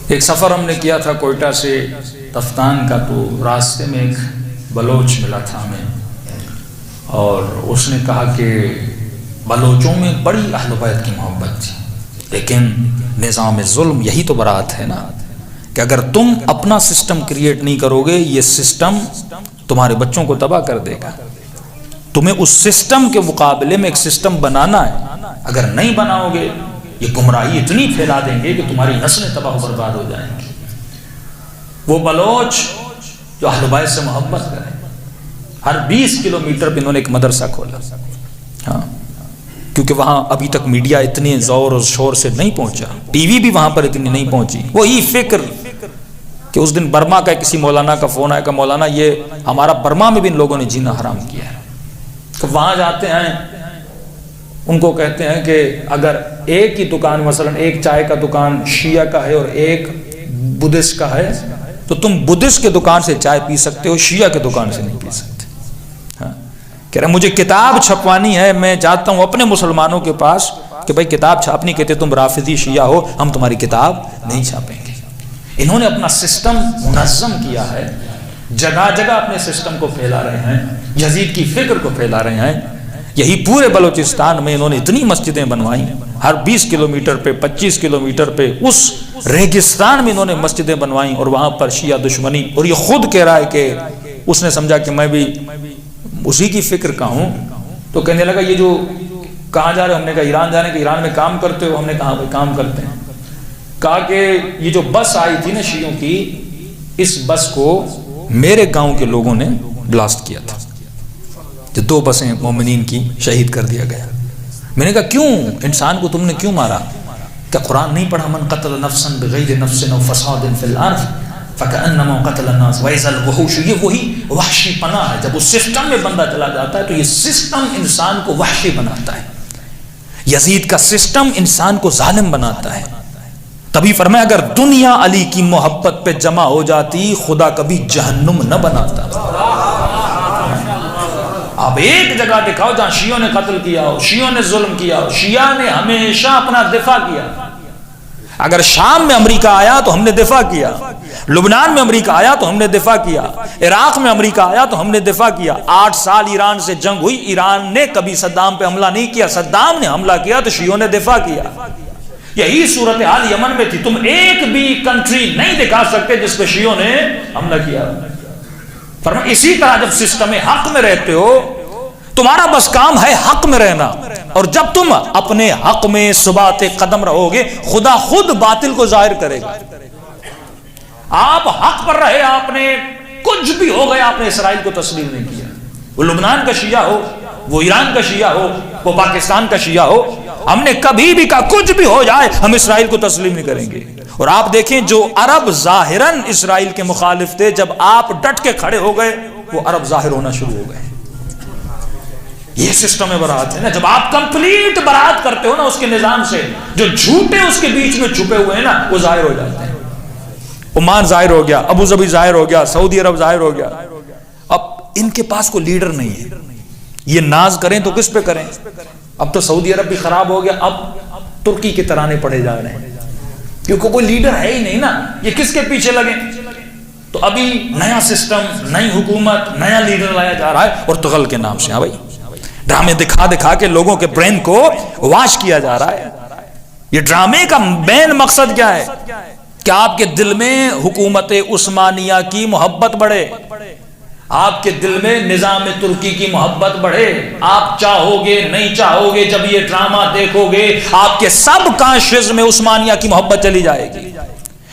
ایک سفر ہم نے کیا تھا کوئٹہ سے تفتان کا، تو راستے میں ایک بلوچ ملا تھا ہمیں، اور اس نے کہا کہ بلوچوں میں بڑی اہل بیت کی محبت تھی، لیکن نظام ظلم یہی تو برات ہے نا، کہ اگر تم اپنا سسٹم کریٹ نہیں کرو گے، یہ سسٹم تمہارے بچوں کو تباہ کر دے گا۔ تمہیں اس سسٹم کے مقابلے میں ایک سسٹم بنانا ہے، اگر نہیں بناؤ گے یہ گمراہی اتنی پھیلا دیں گے کہ تمہاری نسلیں تباہ و برباد ہو جائیں گی۔ وہ بلوچ جو اہل بیت سے محبت کریں، ہر 20 کلومیٹر پہ انہوں نے ایک مدرسہ کھولا، ہاں، کیونکہ وہاں ابھی تک میڈیا اتنے زور اور شور سے نہیں پہنچا، ٹی وی بھی وہاں پر اتنی نہیں پہنچی۔ وہی فکر کہ اس دن برما کا کسی مولانا کا فون آیا کہ مولانا یہ ہمارا برما میں بھی ان لوگوں نے جینا حرام کیا ہے، تو وہاں جاتے ہیں، ان کو کہتے ہیں کہ اگر ایک ہی دکان، مثلا ایک چائے کا دکان شیعہ کا ہے اور ایک بدھسٹ کا ہے، تو تم بدھسٹ کے دکان سے چائے پی سکتے ہو، شیعہ کے دکان سے نہیں پی سکتے۔ ہاں، کہہ رہے مجھے کتاب چھپوانی ہے، میں جاتا ہوں اپنے مسلمانوں کے پاس کہ بھائی کتاب چھاپنی، کہتے تم رافضی شیعہ ہو، ہم تمہاری کتاب نہیں چھاپیں گے۔ انہوں نے اپنا سسٹم منظم کیا ہے، جگہ جگہ اپنے سسٹم کو پھیلا رہے ہیں، یزید کی فکر کو پھیلا رہے ہیں۔ یہی پورے بلوچستان میں انہوں نے اتنی مسجدیں بنوائیں، ہر 20 کلومیٹر پہ 25 کلومیٹر پہ اس ریگستان میں انہوں نے مسجدیں بنوائیں، اور وہاں پر شیعہ دشمنی، اور یہ خود کہہ رہا ہے کہ اس نے سمجھا کہ میں بھی اسی کی فکر کا ہوں، تو کہنے لگا یہ جو کہاں جا رہے ہو؟ ہم نے کہا ایران جانے کے، ایران میں کام کرتے ہو؟ ہم نے کہا بھائی کام کرتے ہیں۔ کہا کہ یہ جو بس آئی تھی نا شیعوں کی، اس بس کو میرے گاؤں کے لوگوں نے بلاسٹ کیا تھا، جو 2 بسیں مومنین کی شہید کر دیا گیا۔ میں نے کہا کیوں انسان کو تم نے کیوں مارا؟ کیا قرآن نہیں پڑھا؟ من قتل نفسا بغیر نفس او فساد فی الارض فکأنما قتل الناس واذا الوحوش۔ یہ وہی وحشی پناہ ہے، جب اس سسٹم میں بندہ چلا جاتا ہے تو یہ سسٹم انسان کو وحشی بناتا ہے۔ یزید کا سسٹم انسان کو ظالم بناتا ہے۔ تبھی فرمایا اگر دنیا علی کی محبت پہ جمع ہو جاتی، خدا کبھی جہنم نہ بناتا۔ اب ایک جگہ دکھاؤ جہاں شیعوں نے قتل کیا ہو، شیعوں نے ظلم کیا ہو، شیعہ نے ہمیشہ اپنا دفاع کیا۔ اگر شام میں امریکہ آیا تو ہم نے دفاع کیا، لبنان میں امریکہ آیا تو ہم نے دفاع کیا، عراق میں امریکہ آیا تو ہم نے دفاع کیا۔ 8 سال ایران سے جنگ ہوئی، ایران نے کبھی صدام پہ حملہ نہیں کیا، صدام نے حملہ کیا تو شیعوں نے دفاع کیا۔ یہی صورتحال یمن میں تھی، تم ایک بھی کنٹری نہیں دکھا سکتے جس پہ شیعوں نے حملہ کیا۔ فرمایا اسی طرح جب سسٹم حق میں رہتے ہو، تمہارا بس کام ہے حق میں رہنا، اور جب تم اپنے حق میں ثبات قدم رہو گے، خدا خود باطل کو ظاہر کرے گا۔ آپ حق پر رہے، آپ نے کچھ بھی ہو گیا، آپ نے اسرائیل کو تسلیم نہیں کیا، وہ لبنان کا شیعہ ہو، وہ ایران کا شیعہ ہو، وہ پاکستان کا شیعہ ہو، ہم نے کبھی بھی کہا کچھ بھی ہو جائے ہم اسرائیل کو تسلیم نہیں کریں گے۔ اور آپ دیکھیں جو عرب ظاہراً اسرائیل کے مخالف تھے، جب آپ ڈٹ کے کھڑے ہو گئے وہ عرب ظاہر ہونا شروع ہو گئے۔ یہ سسٹم ہے برات ہے نا، جب آپ کمپلیٹ برات کرتے ہو نا اس کے نظام سے، جو جھوٹے اس کے بیچ میں چھپے ہوئے ہیں نا وہ ظاہر ہو جاتے ہیں۔ عمان ظاہر ہو گیا، ابو ظبی ظاہر ہو گیا، سعودی عرب ظاہر ہو گیا۔ اب ان کے پاس کوئی لیڈر نہیں ہے، یہ ناز کریں تو کس پہ کریں؟ اب تو سعودی عرب بھی خراب ہو گیا، اب ترکی کے ترانے پڑے جا رہے ہیں، کیونکہ کوئی لیڈر ہے ہی نہیں نا، یہ کس کے پیچھے لگے؟ تو ابھی نیا سسٹم، نئی حکومت، نیا لیڈر لایا جا رہا ہے، اور تغل کے نام سے۔ ہاں بھائی، ڈرامے دکھا دکھا کے لوگوں کے برین کو واش کیا جا رہا ہے۔ یہ ڈرامے کا مین مقصد کیا ہے؟ کہ آپ کے دل میں حکومت عثمانیہ کی محبت بڑھے، آپ کے دل میں نظام ترکی کی محبت بڑھے۔ آپ چاہو گے نہیں چاہو گے، جب یہ ڈرامہ دیکھو گے آپ کے سب کانشیس میں عثمانیہ کی محبت چلی جائے گی،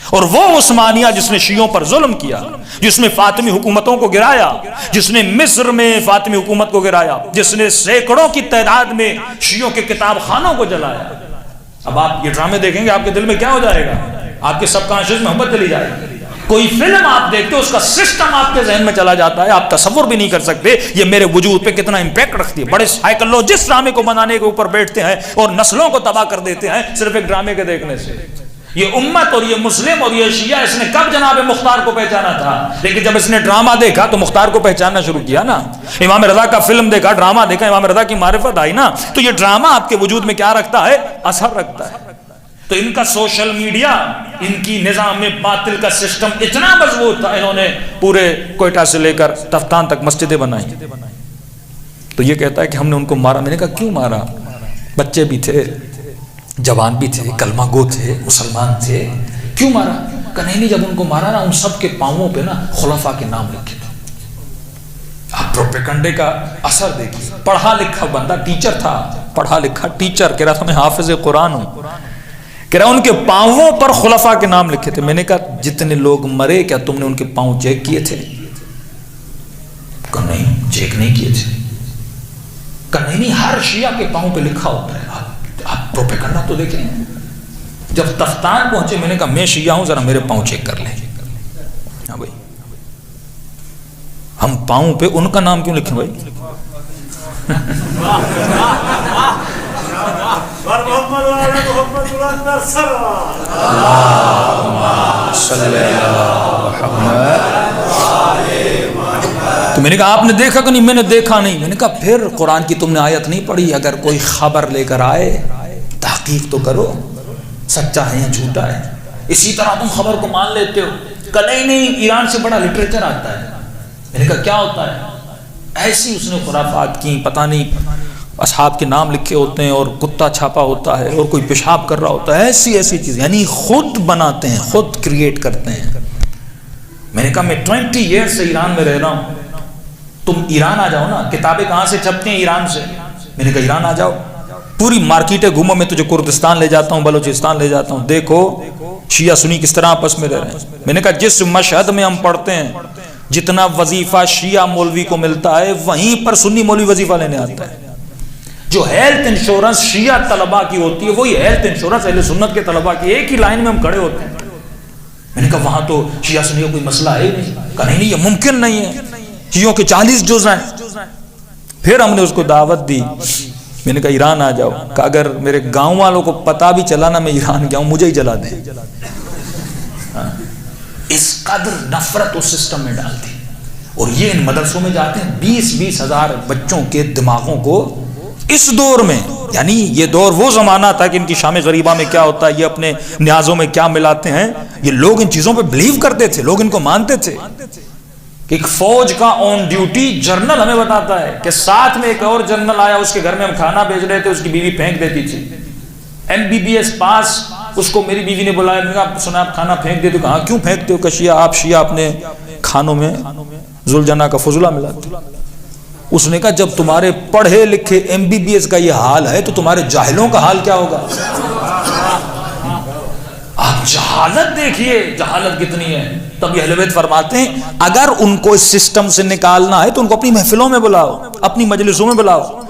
اور وہ عثمانیہ جس نے شیعوں پر ظلم کیا، جس نے فاطمی حکومتوں کو گرایا، جس نے مصر میں فاطمی حکومت کو گرایا، جس نے سینکڑوں کی تعداد میں شیعوں کے کتاب خانوں کو جلایا، اب آپ یہ ڈرامے دیکھیں گے آپ کے دل میں کیا ہو جائے گا؟ آپ کے سب کانشیس میں محبت چلی جائے گی۔ کوئی فلم آپ دیکھتے ہو اس کا سسٹم آپ کے ذہن میں چلا جاتا ہے، آپ تصور بھی نہیں کر سکتے یہ میرے وجود پہ کتنا امپیکٹ رکھتی ہے۔ بڑے سائیکولوجسٹ ڈرامے کو بنانے کے اوپر بیٹھتے ہیں اور نسلوں کو تباہ کر دیتے ہیں صرف ایک ڈرامے کے دیکھنے سے۔ یہ امت اور یہ مسلم اور یہ شیعہ، اس نے کب جناب مختار کو پہچانا تھا؟ لیکن جب اس نے ڈرامہ دیکھا تو مختار کو پہچاننا شروع کیا نا۔ امام رضا کا فلم دیکھا، ڈرامہ دیکھا، امام رضا کی معرفت آئی نا، تو یہ ڈرامہ آپ کے وجود میں کیا رکھتا ہے؟ اثر رکھتا ہے۔ تو ان کا سوشل میڈیا، ان کی نظام باطل کا سسٹم اتنا مضبوط تھا، انہوں نے پورے کوئٹہ سے لے کر تفتان تک مسجدیں بنائی. تو یہ کہتا ہے کہ ہم نے ان کو مارا. میں نے کہا کیوں مارا؟ بچے بھی تھے، جوان بھی تھے، کلمہ گو تھے، مسلمان تھے، کیوں مارا؟ کہ نہیں، جب ان کو مارا نا، ان سب کے پاؤں پہ نا خلفاء کے نام لکھے تھے. آپ پروپیگنڈے کا اثر دیکھیے. پڑھا لکھا بندہ، ٹیچر تھا، پڑھا لکھا ٹیچر، کہہ رہا تھا میں حافظ قرآن ہوں، کہہ رہا ان کے پاؤں پر خلفاء کے نام لکھے تھے. میں نے کہا جتنے لوگ مرے کیا تم نے ان کے پاؤں چیک کیے تھے؟ کہ نہیں، چیک نہیں کیے تھے. کہ نہیں، ہر شیعہ کے پاؤں پہ لکھا ہوتا ہے. آپ پروپیگنڈا تو دیکھیں. جب تفتان پہنچے میں نے کہا میں شیعہ ہوں، ذرا میرے پاؤں چیک کر لیں. ہاں بھائی، ہم پاؤں پہ ان کا نام کیوں لکھیں بھائی؟ تو میں نے کہا آپ نے دیکھا کہ نہیں؟ میں نے دیکھا نہیں. میں نے کہا پھر قرآن کی تم نے آیت نہیں پڑھی؟ اگر کوئی خبر لے کر آئے تحقیق تو کرو، سچا ہے یا جھوٹا ہے. اسی طرح تم خبر کو مان لیتے ہو. کہ نہیں، ایران سے بڑا لٹریچر آتا ہے. میں نے کہا کیا ہوتا ہے؟ ایسی اس نے خرافات کی، پتہ نہیں اصحاب کے نام لکھے ہوتے ہیں اور کتا چھاپا ہوتا ہے اور کوئی پیشاب کر رہا ہوتا ہے، ایسی چیز، یعنی خود بناتے ہیں، خود کریٹ کرتے ہیں. میں نے کہا میں 20 ایئر سے ایران میں رہ رہا ہوں، تم ایران آ جاؤ نا. کتابیں کہاں سے چھپتی ہیں؟ ایران سے. میں نے کہا ایران آ جاؤ، پوری مارکیٹیں گھومو، میں تجھے کردستان لے جاتا ہوں، بلوچستان لے جاتا ہوں، دیکھو شیعہ سنی کس طرح آپس میں رہ رہے ہیں. میں نے کہا جس مشہد میں ہم پڑھتے ہیں جتنا وظیفہ شیعہ مولوی کو ملتا ہے وہیں پر سنی مولوی وظیفہ لینے آتا ہے. جو ہیلتھ انشورنس شیعہ طلبہ کی ہوتی ہے وہی ہیلتھ انشورنس اہل سنت کے طلبہ کی. ایک ہی لائن میں ہم کھڑے ہوتے ہیں. میں نے کہا وہاں تو شیعہ سنی کا کوئی مسئلہ ہے نہیں. کہا نہیں، یہ ممکن نہیں ہے، شیعوں کے 40 جز ہیں. پھر ہم نے اس کو دعوت دی. میں نے کہا ایران آ جاؤ. کہ اگر میرے گاؤں والوں کو پتا بھی چلا نا میں ایران گیا ہوں، مجھے ہی جلا دیں. اس قدر نفرت اس سسٹم میں ڈالتی. اور یہ ان مدرسوں میں جاتے ہیں، 20-20 ہزار بچوں کے دماغوں کو اس دور میں، یعنی یہ دور وہ زمانہ تھا کہ ان کی شام غریبہ میں کیا ہوتا ہے، یہ اپنے نیازوں میں کیا ملاتے ہیں، یہ لوگ ان چیزوں پہ بلیو کرتے تھے، لوگ ان کو مانتے تھے. کہ ایک فوج کا آن ڈیوٹی جنرل ہمیں بتاتا ہے کہ ساتھ میں ایک اور جنرل آیا، اس کے گھر میں ہم کھانا بھیج رہے تھے، اس کی بیوی پھینک دیتی تھی. MBBS پاس، اس کو میری بیوی نے بلایا. میں نے کہا سنا آپ کھانا پھینک دیتے ہو؟ کہا کیوں پھینکتے ہو؟ کہ شیعہ، آپ شیعہ اپنے کھانوں میں ذوالجناح کا فضلہ ملاتے. اس نے کہا جب تمہارے پڑھے لکھے MBBS کا یہ حال ہے تو تمہارے جاہلوں کا حال کیا ہوگا؟ آپ جہالت دیکھیے، جہالت کتنی ہے. تب یہ اہل بیت فرماتے ہیں اگر ان کو اس سسٹم سے نکالنا ہے تو ان کو اپنی محفلوں میں بلاؤ، اپنی مجلسوں میں بلاؤ.